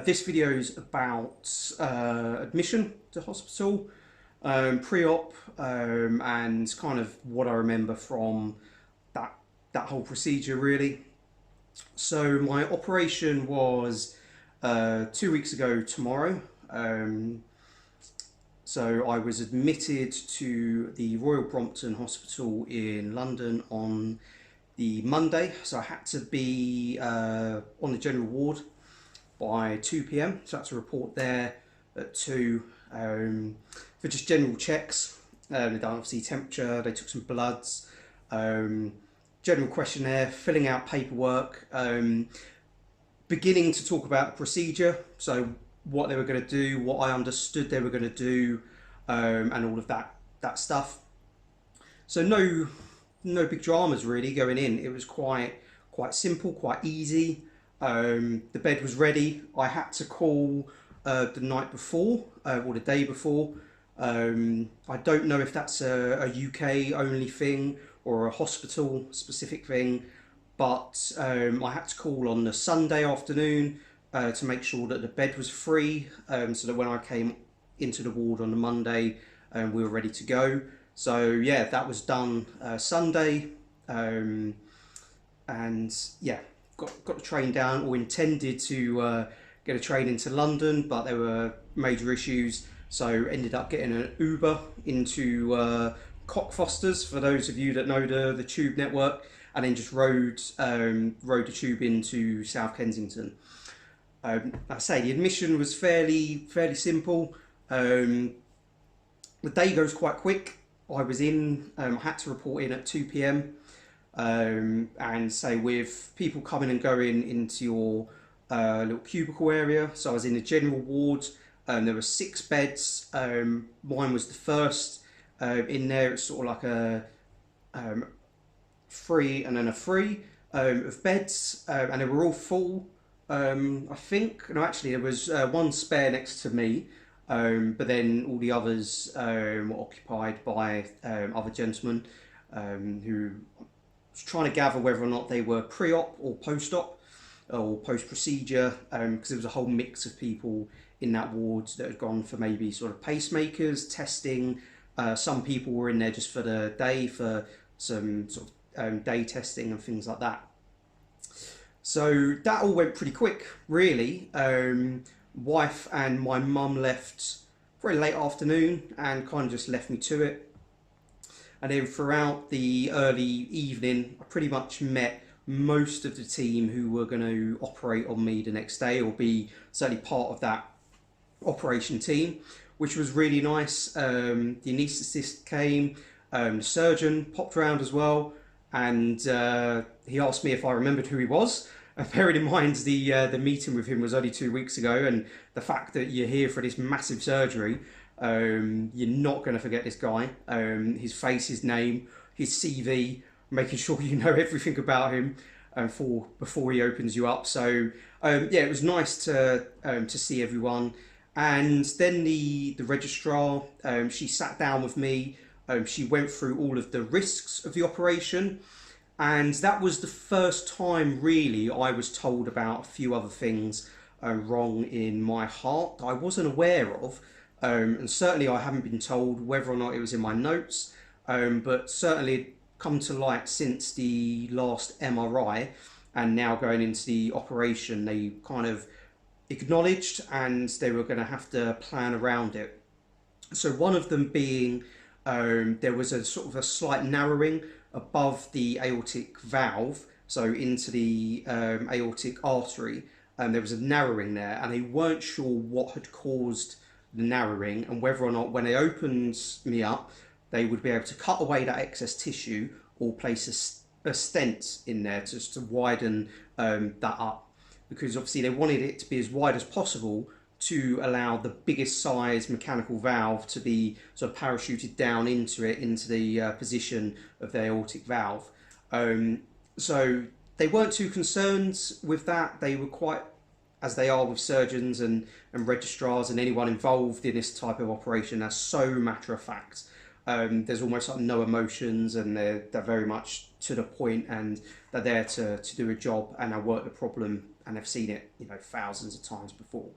This video is about admission to hospital, pre-op, and kind of what I remember from that whole procedure really. So my operation was 2 weeks ago tomorrow. So I was admitted to the Royal Brompton Hospital in London on the Monday. So I had to be on the general ward by 2 p.m. So I had to report there at 2 for just general checks. They done obviously temperature, they took some bloods, general questionnaire, filling out paperwork, beginning to talk about the procedure. So what they were going to do, what I understood they were going to do, and all of that stuff. So no big dramas really going in. It was quite simple, quite easy. The bed was ready. I had to call the night before or the day before. I don't know if that's a UK only thing or a hospital specific thing, but I had to call on the Sunday afternoon to make sure that the bed was free, so that when I came into the ward on the Monday, we were ready to go. So yeah, that was done Sunday, and yeah, got the train down, or intended to get a train into London, but there were major issues, so ended up getting an Uber into Cockfosters, for those of you that know the tube network, and then just rode the tube into South Kensington. Like I say, the admission was fairly simple. The day goes quite quick. I was in, I had to report in at 2 p.m. And say with people coming and going into your little cubicle area. So I was in the general ward. There were 6 beds. Mine was the first in there. It's sort of like a 3 and then a 3 of beds, and they were all full. I think, no, actually there was one spare next to me, but then all the others were occupied by other gentlemen who was trying to gather whether or not they were pre-op or post-op or post-procedure, because there was a whole mix of people in that ward that had gone for maybe sort of pacemakers, testing. Some people were in there just for the day for some sort of day testing and things like that. So that all went pretty quick, really. Wife and my mum left very late afternoon and kind of just left me to it. And then throughout the early evening, I pretty much met most of the team who were going to operate on me the next day, or be certainly part of that operation team, which was really nice. The anaesthetist came, the surgeon popped around as well, and he asked me if I remembered who he was. Bearing in mind the meeting with him was only 2 weeks ago, and the fact that you're here for this massive surgery, you're not going to forget this guy. His face, his name, his CV, making sure you know everything about him before he opens you up. So yeah, it was nice to see everyone. And then the registrar, she sat down with me. She went through all of the risks of the operation. And that was the first time really I was told about a few other things wrong in my heart that I wasn't aware of. And certainly I haven't been told whether or not it was in my notes, but certainly come to light since the last MRI and now going into the operation. They kind of acknowledged and they were going to have to plan around it. So one of them being there was a sort of a slight narrowing above the aortic valve, so into the aortic artery, and there was a narrowing there, and they weren't sure what had caused the narrowing and whether or not when they opened me up they would be able to cut away that excess tissue or place a stent in there just to widen that up, because obviously they wanted it to be as wide as possible to allow the biggest size mechanical valve to be sort of parachuted down into the position of the aortic valve. So they weren't too concerned with that. They were quite, as they are with surgeons and registrars and anyone involved in this type of operation, they're so matter of fact. There's almost like no emotions, and they're very much to the point, and they're there to do a job and work the problem and have seen it, thousands of times before.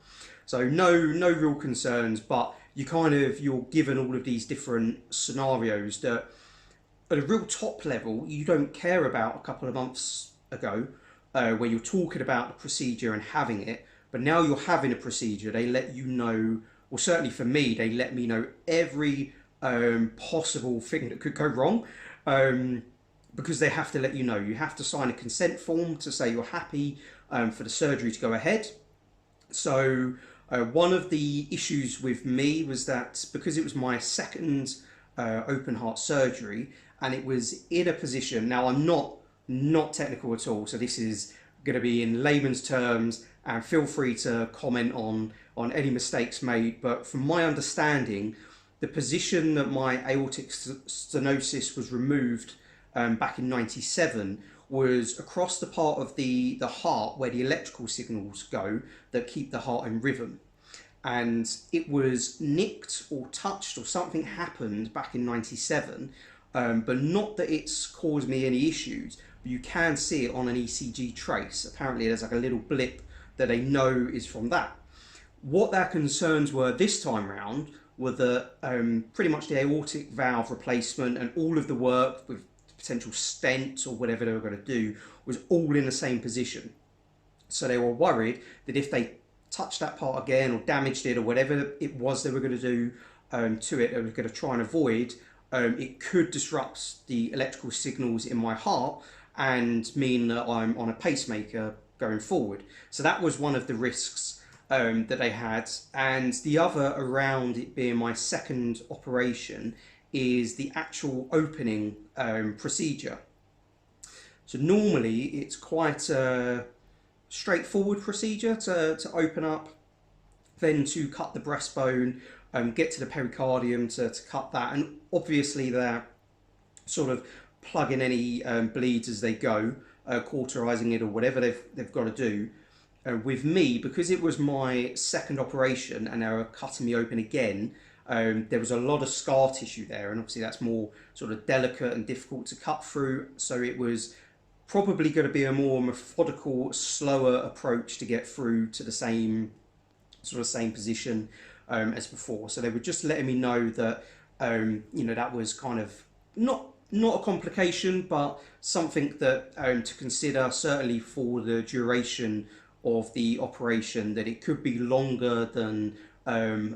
So no real concerns, but you're given all of these different scenarios that at a real top level you don't care about a couple of months ago, where you're talking about the procedure and having it, but now you're having a procedure. They let you know, well, certainly for me, they let me know every possible thing that could go wrong, because they have to let you know. You have to sign a consent form to say you're happy for the surgery to go ahead. So one of the issues with me was that because it was my second open heart surgery, and it was in a position, now I'm not technical at all, so this is going to be in layman's terms, and feel free to comment on any mistakes made, but from my understanding, the position that my aortic stenosis was removed back in '97 was across the part of the heart where the electrical signals go that keep the heart in rhythm. And it was nicked or touched, or something happened back in '97, but not that it's caused me any issues. But you can see it on an ECG trace. Apparently there's like a little blip that they know is from that. What their concerns were this time round were that pretty much the aortic valve replacement and all of the work with potential stents or whatever they were going to do was all in the same position. So they were worried that if they touched that part again or damaged it or whatever it was they were going to do to it, they were going to try and avoid, it could disrupt the electrical signals in my heart and mean that I'm on a pacemaker going forward. So that was one of the risks that they had. And the other, around it being my second operation, is the actual opening procedure. So normally it's quite a straightforward procedure to open up, then to cut the breastbone, get to the pericardium to cut that, and obviously they're sort of plugging any bleeds as they go, cauterizing it or whatever they've got to do. With me, because it was my second operation and they were cutting me open again, there was a lot of scar tissue there, and obviously that's more sort of delicate and difficult to cut through, so it was probably going to be a more methodical, slower approach to get through to the same position as before. So they were just letting me know that that was kind of not a complication, but something that to consider, certainly for the duration of the operation, that it could be longer than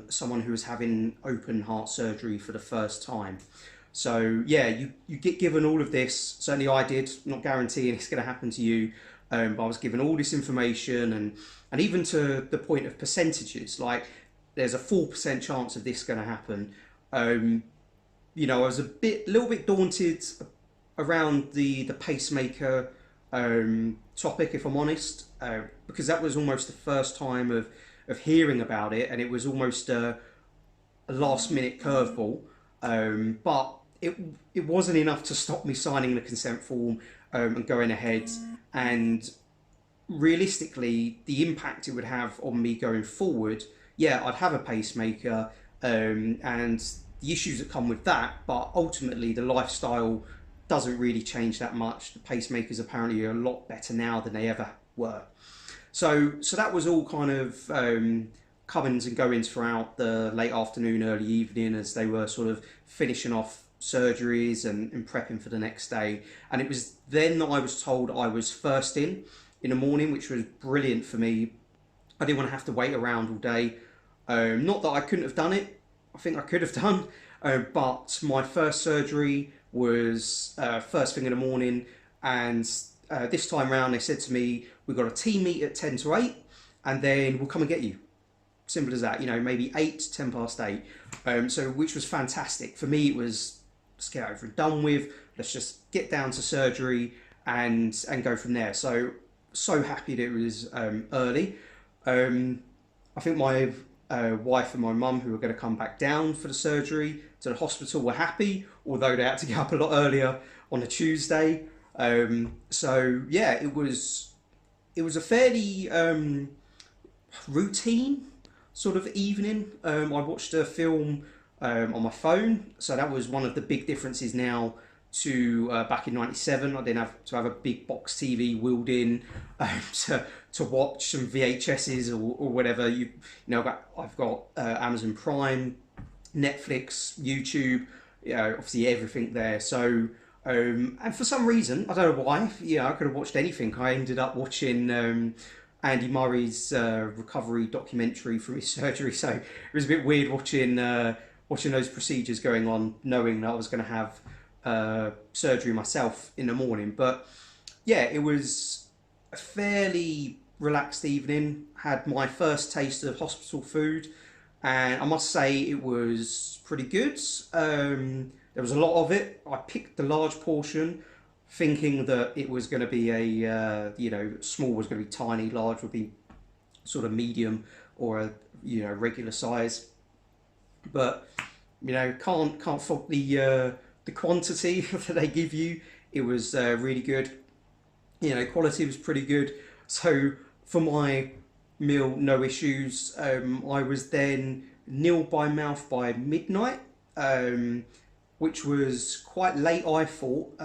someone who was having open heart surgery for the first time. So yeah, you get given all of this. Certainly I did, not guaranteeing it's going to happen to you, but I was given all this information, and even to the point of percentages, like there's a 4% chance of this going to happen. I was a little bit daunted around the pacemaker topic, if I'm honest, because that was almost the first time of hearing about it, and it was almost a last minute curveball. But it wasn't enough to stop me signing the consent form and going ahead. And realistically, the impact it would have on me going forward, yeah, I'd have a pacemaker and the issues that come with that, but ultimately the lifestyle doesn't really change that much. The pacemakers apparently are a lot better now than they ever were. So that was all kind of comings and goings throughout the late afternoon, early evening, as they were sort of finishing off surgeries and prepping for the next day. And it was then that I was told I was first in the morning, which was brilliant for me. I didn't want to have to wait around all day. Not that I couldn't have done it. I think I could have done, but my first surgery was first thing in the morning, and this time round they said to me, we've got a team meet at 10 to 8, and then we'll come and get you. Simple as that, maybe 8, 10 past 8. So which was fantastic. For me it was, let's get over and done with, let's just get down to surgery and go from there. So happy that it was early. I think my wife and my mum, who were going to come back down for the surgery to the hospital, were happy, although they had to get up a lot earlier on a Tuesday. So yeah, it was a fairly routine sort of evening. I watched a film on my phone, so that was one of the big differences now to back in '97. I then have to have a big box TV wheeled in to watch some VHSs or whatever. You know, I've got Amazon Prime, Netflix, YouTube, you know, obviously everything there. So, and for some reason, I don't know why, you know, I could have watched anything. I ended up watching Andy Murray's recovery documentary from his surgery. So it was a bit weird watching those procedures going on, knowing that I was going to have surgery myself in the morning. But yeah, it was a fairly relaxed evening. Had my first taste of hospital food, and I must say it was pretty good. There was a lot of it. I picked the large portion, thinking that it was going to be a you know, small was going to be tiny, large would be sort of medium or a, you know, regular size. But you know, can't fault the quantity that they give you. It was really good. You know, quality was pretty good. So for my meal, no issues. I was then nil by mouth by midnight, which was quite late, I thought.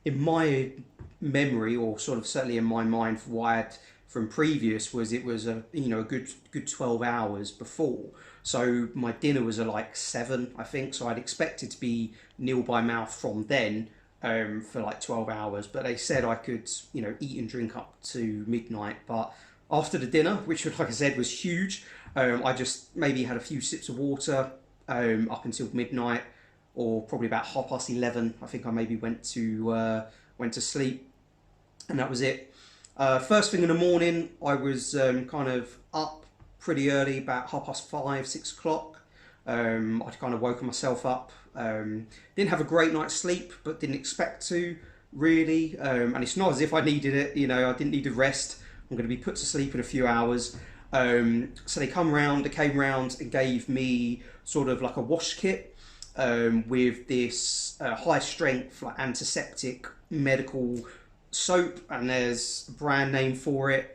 In my memory, or sort of certainly in my mind, for what I had from previous, was it was a, you know, a good 12 hours before. So my dinner was at like 7, I think. So I'd expected to be nil by mouth from then, for like 12 hours. But they said I could, you know, eat and drink up to midnight. But after the dinner, which, like I said, was huge, I just maybe had a few sips of water up until midnight, or probably about 11:30. I think I maybe went to sleep, and that was it. First thing in the morning, I was kind of up pretty early, about 5:30, 6 o'clock. I'd kind of woken myself up. Didn't have a great night's sleep, but didn't expect to really. And it's not as if I needed it. You know, I didn't need a rest. I'm going to be put to sleep in a few hours. So they came round and gave me sort of like a wash kit with this high strength, like, antiseptic medical soap, and there's a brand name for it.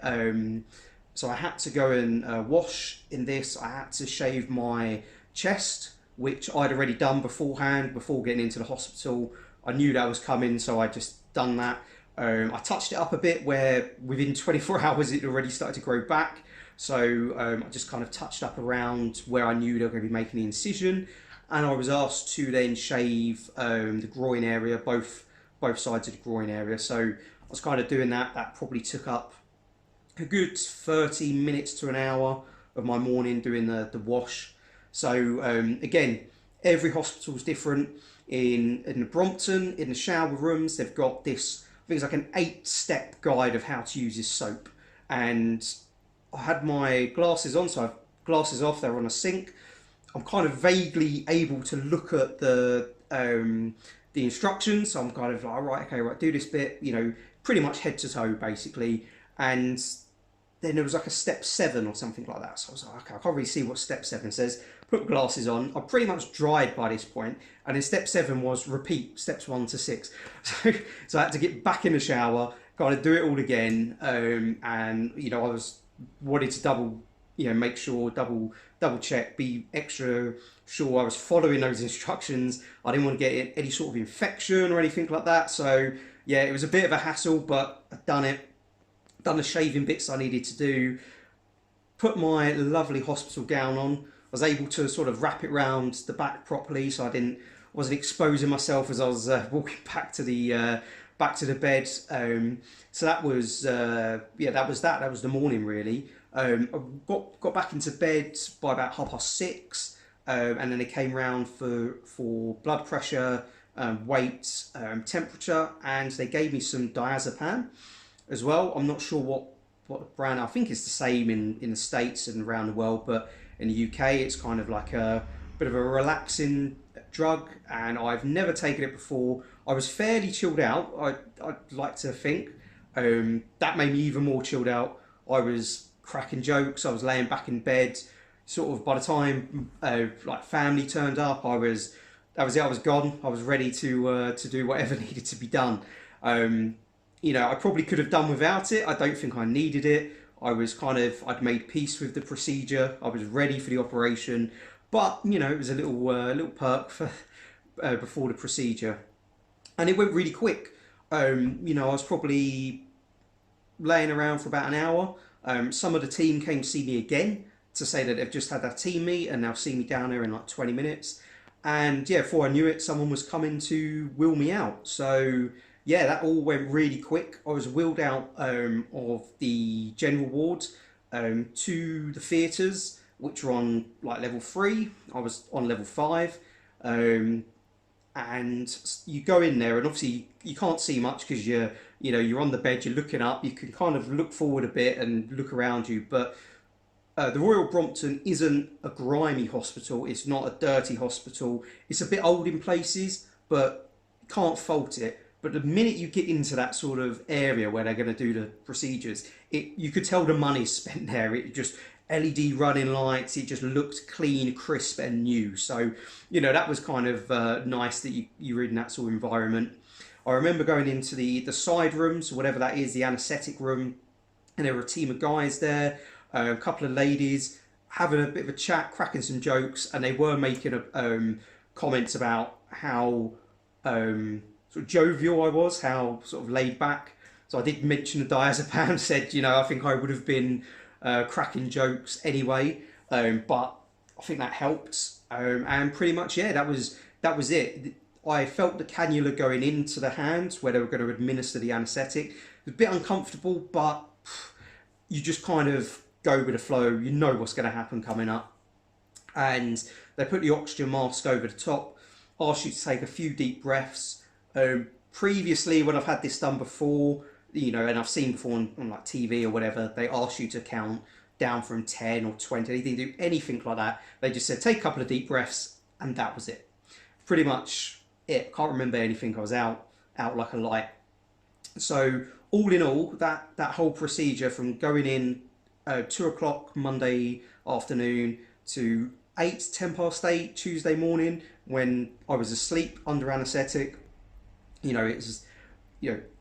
So I had to go and wash in this. I had to shave my chest, which I'd already done beforehand, before getting into the hospital. I knew that was coming, so I just done that. I touched it up a bit, where within 24 hours it already started to grow back. So I just kind of touched up around where I knew they were going to be making the incision. And I was asked to then shave the groin area, both sides of the groin area. So I was kind of doing that. That probably took up a good 30 minutes to an hour of my morning, doing the wash. So again, every hospital is different. In Brompton, in the shower rooms, they've got this, I think it's like an 8-step guide of how to use this soap. And I had my glasses on, so I've glasses off, they're on a sink. I'm kind of vaguely able to look at the instructions. So I'm kind of like, all right, okay, right, do this bit, you know, pretty much head to toe basically. And then there was like a step 7 or something like that. So I was like, okay, I can't really see what step 7 says. Put glasses on. I'm pretty much dried by this point. And then step 7 was repeat steps 1 to 6. So I had to get back in the shower, kind of do it all again. And, you know, I wanted to make sure, double check, be extra sure I was following those instructions. I didn't want to get any sort of infection or anything like that. So yeah, it was a bit of a hassle, but I've done it. Done the shaving bits I needed to do. Put my lovely hospital gown on. I was able to sort of wrap it round the back properly, so I wasn't exposing myself as I was walking back to the bed. So that was that was that. That was the morning really. I got back into bed by about 6:30, and then they came round for blood pressure, weight, temperature, and they gave me some diazepam as well. I'm not sure what brand. I think it's the same in the States and around the world, but in the UK it's kind of like a bit of a relaxing drug, and I've never taken it before. I was fairly chilled out, I'd like to think. That made me even more chilled out. I was cracking jokes, I was laying back in bed. Sort of by the time like family turned up, that was it, I was gone. I was ready to do whatever needed to be done. You know, I probably could have done without it. I don't think I needed it. I'd made peace with the procedure. I was ready for the operation, but you know, it was a little perk for before the procedure. and it went really quick. I was probably laying around for about an hour. Some of the team came to see me again to say that they've just had their team meet and they'll see me down there in like 20 minutes. And yeah, before I knew it, someone was coming to wheel me out. So yeah, that all went really quick. I was wheeled out of the general ward to the theatres, which were on like level 3. I was on level 5. Um, and you go in there, and obviously you can't see much because you're on the bed, you're looking up, you can kind of look forward a bit and look around you. But the Royal Brompton isn't a grimy hospital, it's not a dirty hospital. It's a bit old in places, but can't fault it. But the minute you get into that sort of area where they're going to do the procedures, you could tell the money's spent there. It just LED running lights. It just looked clean, crisp, and new. So, that was kind of nice that you're in that sort of environment. I remember going into the side rooms, whatever that is, the anaesthetic room, and there were a team of guys there, a couple of ladies having a bit of a chat, cracking some jokes, and they were making comments about how sort of jovial I was, how sort of laid back. So I did mention the diazepam, said, I think I would have been cracking jokes anyway, but I think that helped. And pretty much, yeah, that was it. I felt the cannula going into the hands where they were going to administer the anaesthetic. It was a bit uncomfortable, but you just kind of go with the flow. You know what's going to happen coming up. And they put the oxygen mask over the top, ask you to take a few deep breaths. Previously, when I've had this done before, and I've seen before on like TV or whatever, they ask you to count down from 10 or 20. They didn't do anything like that. They just said, take a couple of deep breaths, and that was it. Pretty much it. Can't remember anything. I was out like a light. So all in all, that whole procedure from going in 2 o'clock Monday afternoon to 8, 8:10 Tuesday morning when I was asleep under anaesthetic, it was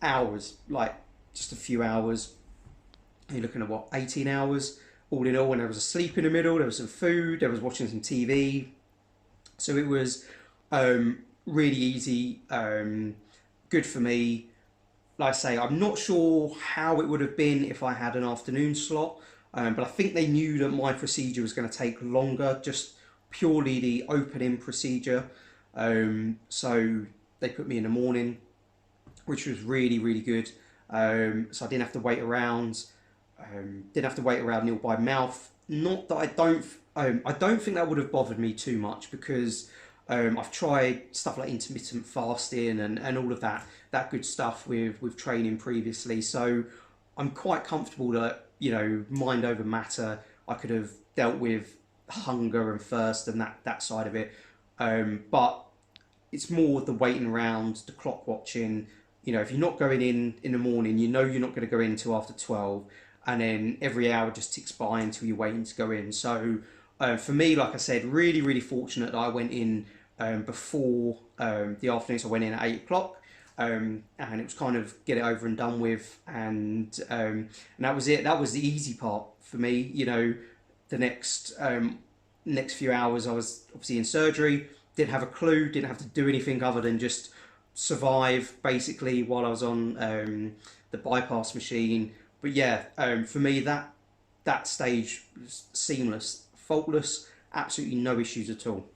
hours, like just a few hours. You're looking at what, 18 hours all in all, and there was a sleep in the middle, there was some food, there was watching some TV. So it was really easy, good for me. Like I say, I'm not sure how it would have been if I had an afternoon slot, but I think they knew that my procedure was going to take longer, just purely the opening procedure. So they put me in the morning, which was really, really good. So I didn't have to wait around. Didn't have to wait around nil by mouth. Not that I don't think that would have bothered me too much because I've tried stuff like intermittent fasting and all of that good stuff with training previously. So I'm quite comfortable that mind over matter. I could have dealt with hunger and thirst and that side of it. But it's more the waiting around, the clock watching. If you're not going in the morning, you're not going to go in until after 12, and then every hour just ticks by until you're waiting to go in. So for me, like I said, really, really fortunate that I went in before the afternoon. So I went in at 8 o'clock, and it was kind of get it over and done with, and that was it. That was the easy part for me. The next few hours I was obviously in surgery. Didn't have a clue. Didn't have to do anything other than just survive basically while I was on the bypass machine. But yeah, for me that stage was seamless, faultless, absolutely no issues at all.